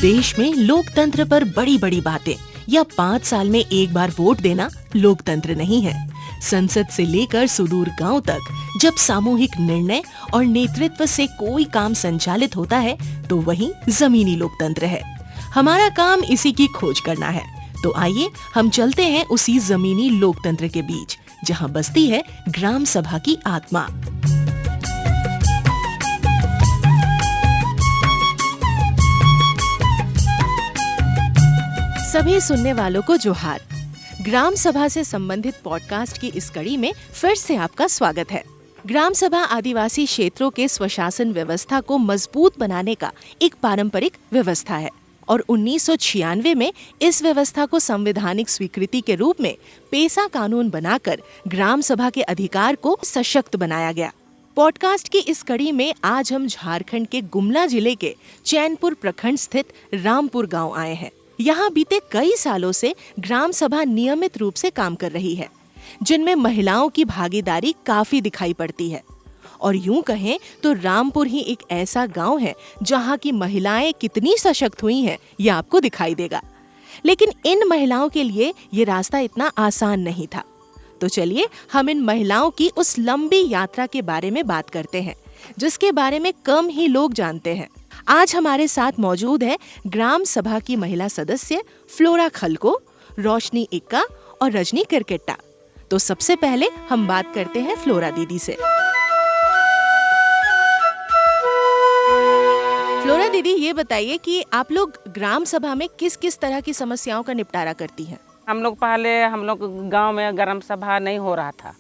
देश में लोकतंत्र पर बड़ी बड़ी बातें या 5 साल में एक बार वोट देना लोकतंत्र नहीं है। संसद से लेकर सुदूर गांव तक जब सामूहिक निर्णय और नेतृत्व से कोई काम संचालित होता है तो वही जमीनी लोकतंत्र है। हमारा काम इसी की खोज करना है। तो आइए हम चलते हैं उसी जमीनी लोकतंत्र के बीच जहां बसती है ग्राम सभा की आत्मा। सभी सुनने वालों को जोहार। ग्राम सभा से संबंधित पॉडकास्ट की इस कड़ी में फिर से आपका स्वागत है। ग्राम सभा आदिवासी क्षेत्रों के स्वशासन व्यवस्था को मजबूत बनाने का एक पारंपरिक व्यवस्था है और 1996 में इस व्यवस्था को संवैधानिक स्वीकृति के रूप में पेसा कानून बनाकर ग्राम सभा के अधिकार को सशक्त बनाया गया। पॉडकास्ट की इस कड़ी में आज हम झारखंड के गुमला जिले के चैनपुर प्रखंड स्थित रामपुर गांव आए हैं। यहाँ बीते कई सालों से ग्राम सभा नियमित रूप से काम कर रही है, जिनमें महिलाओं की भागीदारी काफी दिखाई पड़ती है। और यूं कहें तो रामपुर ही एक ऐसा गांव है जहां की महिलाएं कितनी सशक्त हुई हैं, ये आपको दिखाई देगा। लेकिन इन महिलाओं के लिए ये रास्ता इतना आसान नहीं था। तो चलिए हम इन महिलाओं की उस लंबी यात्रा के बारे में बात करते हैं, जिसके बारे में कम ही लोग जानते हैं। आज हमारे साथ मौजूद है ग्राम सभा की महिला सदस्य फ्लोरा खलको, रोशनी इक्का और रजनी किरकिट्टा। तो सबसे पहले हम बात करते हैं फ्लोरा दीदी से। फ्लोरा दीदी, ये बताइए कि आप लोग ग्राम सभा में किस किस तरह की समस्याओं का निपटारा करती हैं? हम लोग गांव में ग्राम सभा नहीं हो रहा था।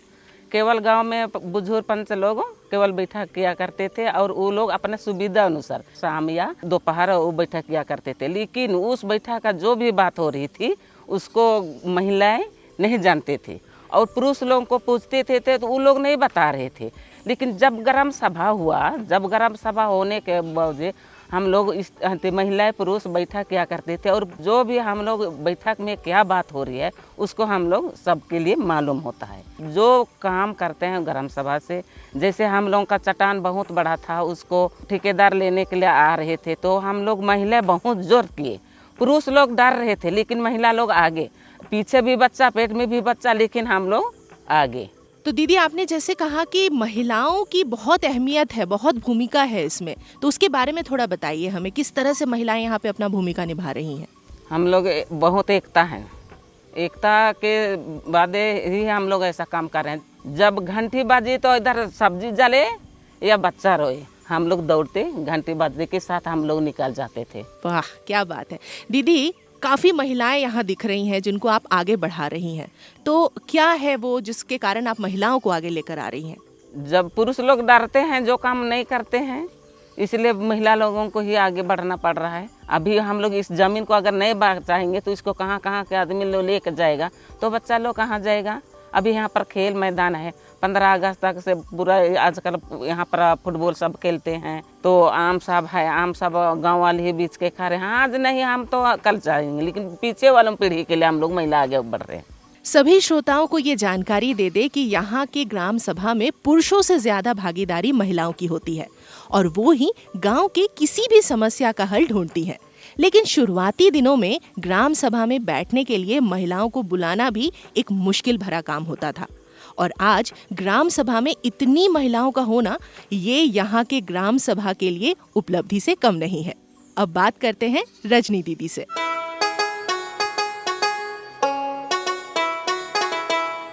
केवल गांव में बुजुर्ग पंच लोग केवल बैठक किया करते थे और वो लोग अपने सुविधा अनुसार शाम या दोपहर वो बैठक किया करते थे। लेकिन उस बैठक का जो भी बात हो रही थी उसको महिलाएं नहीं जानते थे और पुरुष लोगों को पूछते थे तो वो लोग नहीं बता रहे थे। लेकिन जब ग्राम सभा होने के बाद हम लोग इस महिलाएं पुरुष बैठक किया करते थे और जो भी हम लोग बैठक में क्या बात हो रही है उसको हम लोग सबके लिए मालूम होता है। जो काम करते हैं ग्राम सभा से, जैसे हम लोगों का चट्टान बहुत बड़ा था, उसको ठेकेदार लेने के लिए आ रहे थे तो हम लोग महिलाएं बहुत जोर किए। पुरुष लोग डर रहे थे लेकिन महिला लोग आगे, पीछे भी बच्चा पेट में भी बच्चा, लेकिन हम लोग आगे। तो दीदी, आपने जैसे कहा कि महिलाओं की बहुत अहमियत है, बहुत भूमिका है इसमें, तो उसके बारे में थोड़ा बताइए हमें, किस तरह से महिलाएं यहाँ पे अपना भूमिका निभा रही हैं? हम लोग बहुत एकता है, एकता के बाद ही हम लोग ऐसा काम कर रहे हैं। जब घंटी बाजी तो इधर सब्जी जले या बच्चा रोए, हम लोग दौड़ते घंटी बाजी के साथ हम लोग निकल जाते थे। वाह, क्या बात है दीदी। काफी महिलाएं यहाँ दिख रही हैं जिनको आप आगे बढ़ा रही हैं, तो क्या है वो जिसके कारण आप महिलाओं को आगे लेकर आ रही हैं? जब पुरुष लोग डरते हैं, जो काम नहीं करते हैं, इसलिए महिला लोगों को ही आगे बढ़ना पड़ रहा है। अभी हम लोग इस जमीन को अगर नहीं बचाएंगे तो इसको कहाँ कहाँ के आदमी लोग लेकर जाएगा, तो बच्चा लोग कहाँ जाएगा। अभी यहाँ पर खेल मैदान है, 15 अगस्त तक से पूरा आजकल यहाँ पर फुटबॉल सब खेलते हैं। तो आम सब है, आम सब गांव वाले ही बीच के खा रहे हैं। आज नहीं, हम तो कल चाहेंगे, लेकिन पीछे वालों पीढ़ी के लिए हम लोग महिला आगे बढ़ रहे हैं। सभी श्रोताओं को ये जानकारी दे दे कि यहाँ के ग्राम सभा में पुरुषों से ज्यादा भागीदारी महिलाओं की होती है और वो ही गांव के किसी भी समस्या का हल ढूंढती है। लेकिन शुरुआती दिनों में ग्राम सभा में बैठने के लिए महिलाओं को बुलाना भी एक मुश्किल भरा काम होता था और आज ग्राम सभा में इतनी महिलाओं का होना ये यहाँ के ग्राम सभा के लिए उपलब्धि से कम नहीं है। अब बात करते हैं रजनी दीदी से।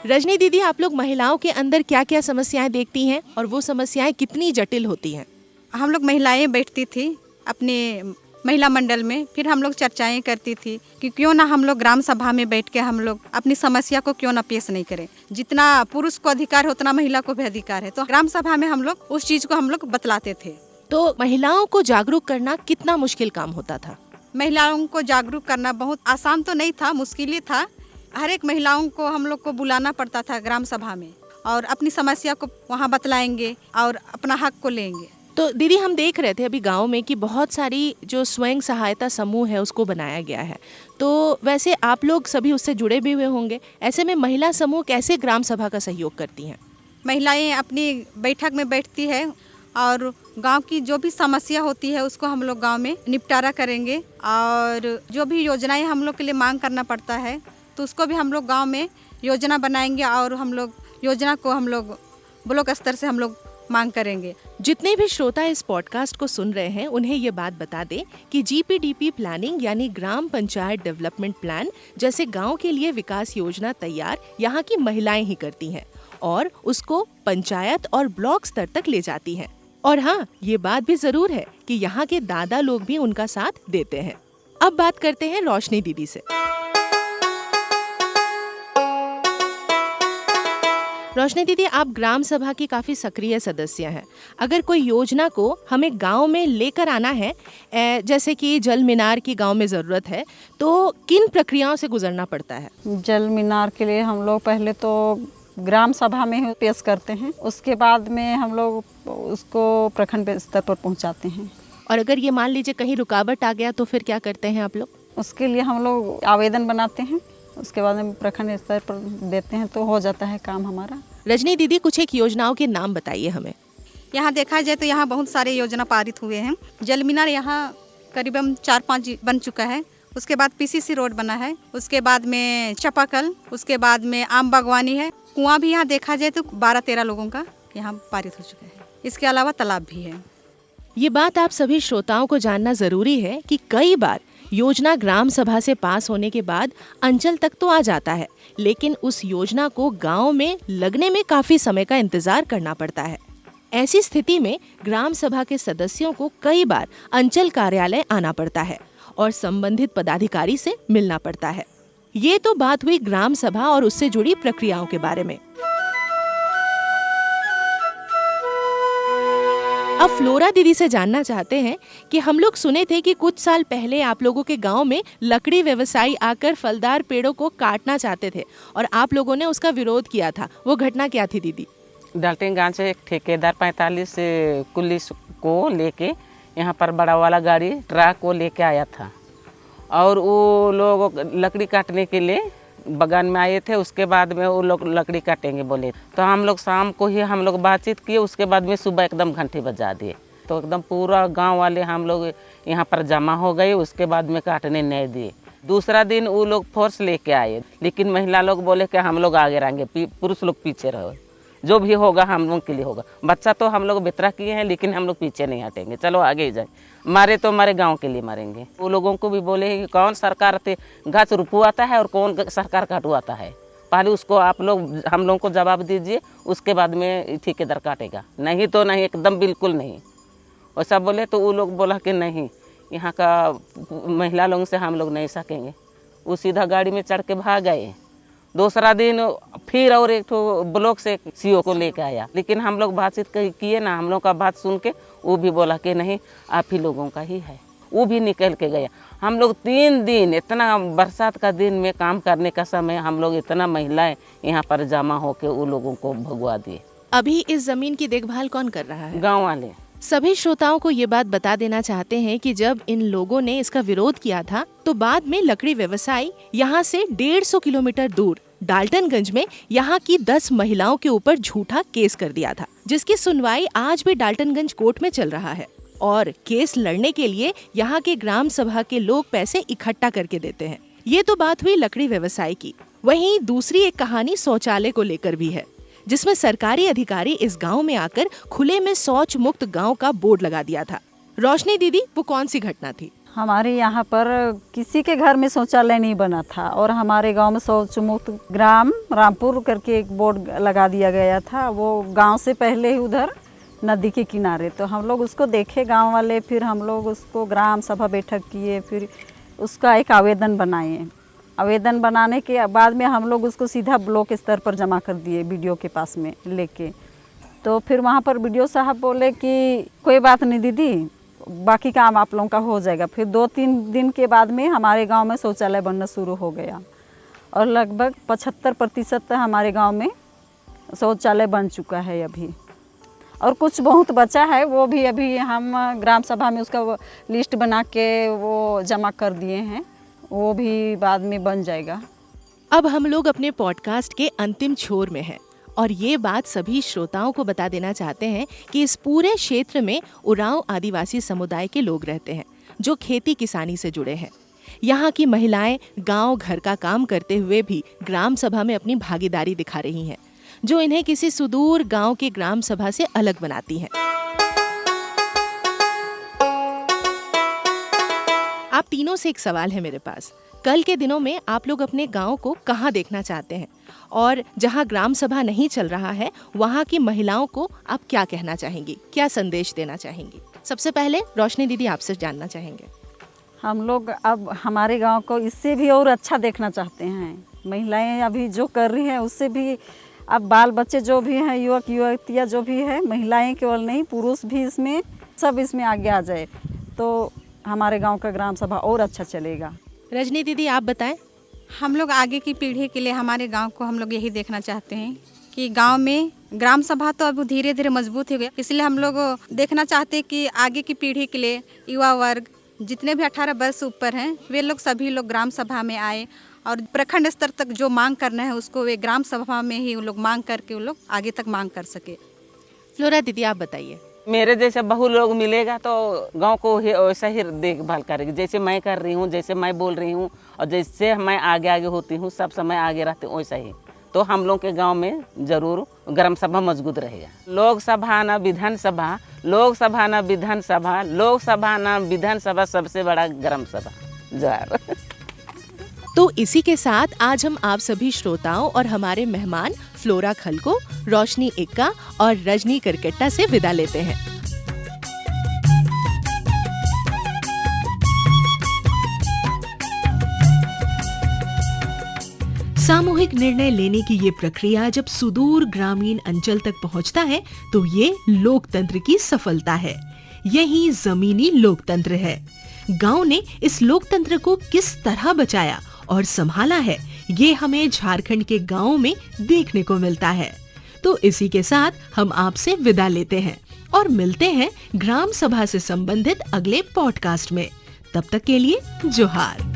रजनी दीदी, आप लोग महिलाओं के अंदर क्या क्या समस्याएं देखती हैं और वो समस्याएं कितनी जटिल होती हैं? हम लोग महिलाएं बैठती थी अपने महिला मंडल में, फिर हम लोग चर्चाएं करती थी कि क्यों ना हम लोग ग्राम सभा में बैठ के हम लोग अपनी समस्या को क्यों ना पेश नहीं करें। जितना पुरुष को अधिकार है उतना महिला को भी अधिकार है, तो ग्राम सभा में हम लोग उस चीज को हम लोग बतलाते थे। तो महिलाओं को जागरूक करना कितना मुश्किल काम होता था? महिलाओं को जागरूक करना बहुत आसान तो नहीं था, मुश्किल ही था। हर एक महिलाओं को हम लोग को बुलाना पड़ता था ग्राम सभा में और अपनी समस्या को वहाँ बतलाएंगे और अपना हक को लेंगे। तो दीदी, हम देख रहे थे अभी गांव में कि बहुत सारी जो स्वयं सहायता समूह है उसको बनाया गया है, तो वैसे आप लोग सभी उससे जुड़े भी हुए होंगे। ऐसे में महिला समूह कैसे ग्राम सभा का सहयोग करती हैं? महिलाएं अपनी बैठक में बैठती है और गांव की जो भी समस्या होती है उसको हम लोग गांव में निपटारा करेंगे। और जो भी योजनाएं हम लोग के लिए मांग करना पड़ता है तो उसको भी हम लोग गांव में योजना बनाएंगे और हम लोग योजना को हम लोग ब्लॉक स्तर से हम लोग मांग करेंगे। जितने भी श्रोता इस पॉडकास्ट को सुन रहे हैं उन्हें ये बात बता दें कि जीपीडीपी प्लानिंग यानी ग्राम पंचायत डेवलपमेंट प्लान जैसे गांव के लिए विकास योजना तैयार यहाँ की महिलाएं ही करती हैं और उसको पंचायत और ब्लॉक स्तर तक ले जाती हैं। और हाँ, ये बात भी जरूर है कि यहाँ के दादा लोग भी उनका साथ देते हैं। अब बात करते हैं रोशनी दीदी से। रोशनी दीदी, आप ग्राम सभा की काफी सक्रिय सदस्य हैं। अगर कोई योजना को हमें गांव में लेकर आना है, जैसे कि जल मीनार की गांव में जरूरत है, तो किन प्रक्रियाओं से गुजरना पड़ता है? जल मीनार के लिए हम लोग पहले तो ग्राम सभा में ही पेश करते हैं, उसके बाद में हम लोग उसको प्रखंड स्तर पर पहुंचाते हैं। और अगर ये मान लीजिए कहीं रुकावट आ गया तो फिर क्या करते हैं आप लोग? उसके लिए हम लोग आवेदन बनाते हैं, उसके बाद में प्रखंड स्तर पर देते हैं तो हो जाता है काम हमारा। रजनी दीदी, कुछ एक योजनाओं के नाम बताइए हमें। यहाँ देखा जाए तो यहाँ बहुत सारे योजना पारित हुए हैं। जल मीनार यहाँ करीबन 4-5 बन चुका है। उसके बाद पीसीसी रोड बना है, उसके बाद में चापाकल, उसके बाद में आम बागवानी है। कुआं भी यहाँ देखा जाए तो 12-13 लोगों का यहाँ पारित हो चुका है। इसके अलावा तालाब भी है। ये बात आप सभी श्रोताओं को जानना जरूरी है कि कई बार योजना ग्राम सभा से पास होने के बाद अंचल तक तो आ जाता है, लेकिन उस योजना को गांव में लगने में काफी समय का इंतजार करना पड़ता है। ऐसी स्थिति में ग्राम सभा के सदस्यों को कई बार अंचल कार्यालय आना पड़ता है और संबंधित पदाधिकारी से मिलना पड़ता है। ये तो बात हुई ग्राम सभा और उससे जुड़ी प्रक्रियाओं के बारे में। अब फ्लोरा दीदी से जानना चाहते हैं कि हम लोग सुने थे कि कुछ साल पहले आप लोगों के गांव में लकड़ी व्यवसायी आकर फलदार पेड़ों को काटना चाहते थे और आप लोगों ने उसका विरोध किया था। वो घटना क्या थी दीदी? डाल्टनगंज से एक ठेकेदार 45 पुलिस को लेके यहाँ पर बड़ा वाला गाड़ी ट्रक को लेके आया था और वो लोग लकड़ी काटने के लिए बगान में आए थे। उसके बाद में वो लोग लकड़ी काटेंगे बोले, तो हम लोग शाम को ही हम लोग बातचीत किए। उसके बाद में सुबह एकदम घंटे बजा दिए, तो एकदम पूरा गांव वाले हम लोग यहाँ पर जमा हो गए। उसके बाद में काटने नहीं दिए। दूसरा दिन वो लोग फोर्स लेके आए, लेकिन महिला लोग बोले कि हम लोग आगे रहेंगे, पुरुष लोग पीछे रहो, जो भी होगा हम लोग के लिए होगा। बच्चा तो हम लोग बेतरा किए हैं, लेकिन हम लोग पीछे नहीं हटेंगे, चलो आगे ही जाए, मारे तो हमारे गांव के लिए मारेंगे। वो लोगों को भी बोले कि कौन सरकार घास रुपवाता है और कौन सरकार काटवाता है, पहले उसको आप लोग हम लोगों को जवाब दीजिए, उसके बाद में ठेकेदार काटेगा, नहीं तो नहीं, एकदम बिल्कुल नहीं। वैसा बोले तो वो लोग बोला कि नहीं, यहाँ का महिला लोगों से हम लोग नहीं सकेंगे। वो सीधा गाड़ी में चढ़ के भाग गए। दूसरा दिन फिर और एक तो ब्लॉक से सीओ को लेके आया, लेकिन हम लोग बातचीत किए ना, हम लोग का बात सुन के वो भी बोला कि नहीं, आप ही लोगों का ही है। वो भी निकल के गया। हम लोग 3 दिन, इतना बरसात का दिन में काम करने का समय, हम लोग इतना महिलाएं यहाँ पर जमा होके वो लोगों को भगवा दिए। अभी इस जमीन की देखभाल कौन कर रहा है? गाँव वाले। सभी श्रोताओं को ये बात बता देना चाहते हैं कि जब इन लोगों ने इसका विरोध किया था तो बाद में लकड़ी व्यवसायी यहाँ से 150 किलोमीटर दूर डाल्टनगंज में यहाँ की 10 महिलाओं के ऊपर झूठा केस कर दिया था, जिसकी सुनवाई आज भी डाल्टनगंज कोर्ट में चल रहा है। और केस लड़ने के लिए यहाँ के ग्राम सभा के लोग पैसे इकट्ठा करके देते हैं। ये तो बात हुई लकड़ी व्यवसाय की। वहीं दूसरी एक कहानी शौचालय को लेकर भी है, जिसमें सरकारी अधिकारी इस गांव में आकर खुले में शौच मुक्त गांव का बोर्ड लगा दिया था। रोशनी दीदी, वो कौन सी घटना थी? हमारे यहाँ पर किसी के घर में शौचालय नहीं बना था और हमारे गांव में शौच मुक्त ग्राम रामपुर करके एक बोर्ड लगा दिया गया था। वो गांव से पहले ही उधर नदी के किनारे, तो हम लोग उसको देखे गांव वाले, फिर हम लोग उसको ग्राम सभा बैठक किए, फिर उसका एक आवेदन बनाए। आवेदन बनाने के बाद में हम लोग उसको सीधा ब्लॉक स्तर पर जमा कर दिए बीडीओ के पास में लेके। तो फिर वहाँ पर बीडीओ साहब बोले कि कोई बात नहीं दीदी, बाकी काम आप लोगों का हो जाएगा। फिर 2-3 दिन के बाद में हमारे गांव में शौचालय बनना शुरू हो गया और लगभग 75% हमारे गांव में शौचालय बन चुका है अभी, और कुछ बहुत बचा है, वो भी अभी हम ग्राम सभा में उसका लिस्ट बना के वो जमा कर दिए हैं, वो भी बाद में बन जाएगा। अब हम लोग अपने पॉडकास्ट के अंतिम छोर में हैं और ये बात सभी श्रोताओं को बता देना चाहते हैं कि इस पूरे क्षेत्र में उरांव आदिवासी समुदाय के लोग रहते हैं जो खेती किसानी से जुड़े हैं। यहाँ की महिलाएं गांव घर का काम करते हुए भी ग्राम सभा में अपनी भागीदारी दिखा रही हैं, जो इन्हें किसी सुदूर गांव के ग्राम सभा से अलग बनाती हैं। आप तीनों से एक सवाल है मेरे पास। कल के दिनों में आप लोग अपने गांव को कहाँ देखना चाहते हैं, और जहाँ ग्राम सभा नहीं चल रहा है वहाँ की महिलाओं को आप क्या कहना चाहेंगी, क्या संदेश देना चाहेंगी? सबसे पहले रोशनी दीदी आपसे जानना चाहेंगे। हम लोग अब हमारे गांव को इससे भी और अच्छा देखना चाहते हैं। महिलाएं अभी जो कर रही हैं उससे भी अब बाल बच्चे जो भी हैं, युवक युवतियाँ जो भी है, महिलाएं केवल नहीं पुरुष भी इसमें सब इसमें आगे आ जाए तो हमारे गांव का ग्राम सभा और अच्छा चलेगा। रजनी दीदी आप बताएं। हम लोग आगे की पीढ़ी के लिए हमारे गांव को हम लोग यही देखना चाहते हैं कि गांव में ग्राम सभा तो अब धीरे धीरे मजबूत हो गया, इसलिए हम लोग देखना चाहते हैं कि आगे की पीढ़ी के लिए युवा वर्ग जितने भी 18 वर्ष ऊपर हैं वे लोग सभी लोग ग्राम सभा में आए और प्रखंड स्तर तक जो मांग करना है उसको वे ग्राम सभा में ही वो लोग मांग करके वो लोग आगे तक मांग कर सके। फ्लोरा दीदी आप बताइए। मेरे जैसे बहु लोग मिलेगा तो गांव को वैसा ही देखभाल करेगी, जैसे मैं कर रही हूँ, जैसे मैं बोल रही हूँ और जैसे मैं आगे आगे होती हूँ, सब समय आगे रहती हूँ वैसा ही। तो हम लोग के गांव में जरूर ग्राम सभा मजबूत रहेगा। लोकसभा ना विधानसभा, लोकसभा ना विधानसभा, लोकसभा ना विधानसभा, सबसे बड़ा ग्राम सभा। जय। तो इसी के साथ आज हम आप सभी श्रोताओं और हमारे मेहमान फ्लोरा खलको, रोशनी इक्का और रजनी करकट्टा से विदा लेते हैं। सामूहिक निर्णय लेने की ये प्रक्रिया जब सुदूर ग्रामीण अंचल तक पहुंचता है तो ये लोकतंत्र की सफलता है। यही जमीनी लोकतंत्र है। गांव ने इस लोकतंत्र को किस तरह बचाया और संभाला है, ये हमें झारखंड के गांवों में देखने को मिलता है। तो इसी के साथ हम आपसे विदा लेते हैं और मिलते हैं ग्राम सभा से संबंधित अगले पॉडकास्ट में। तब तक के लिए जोहार।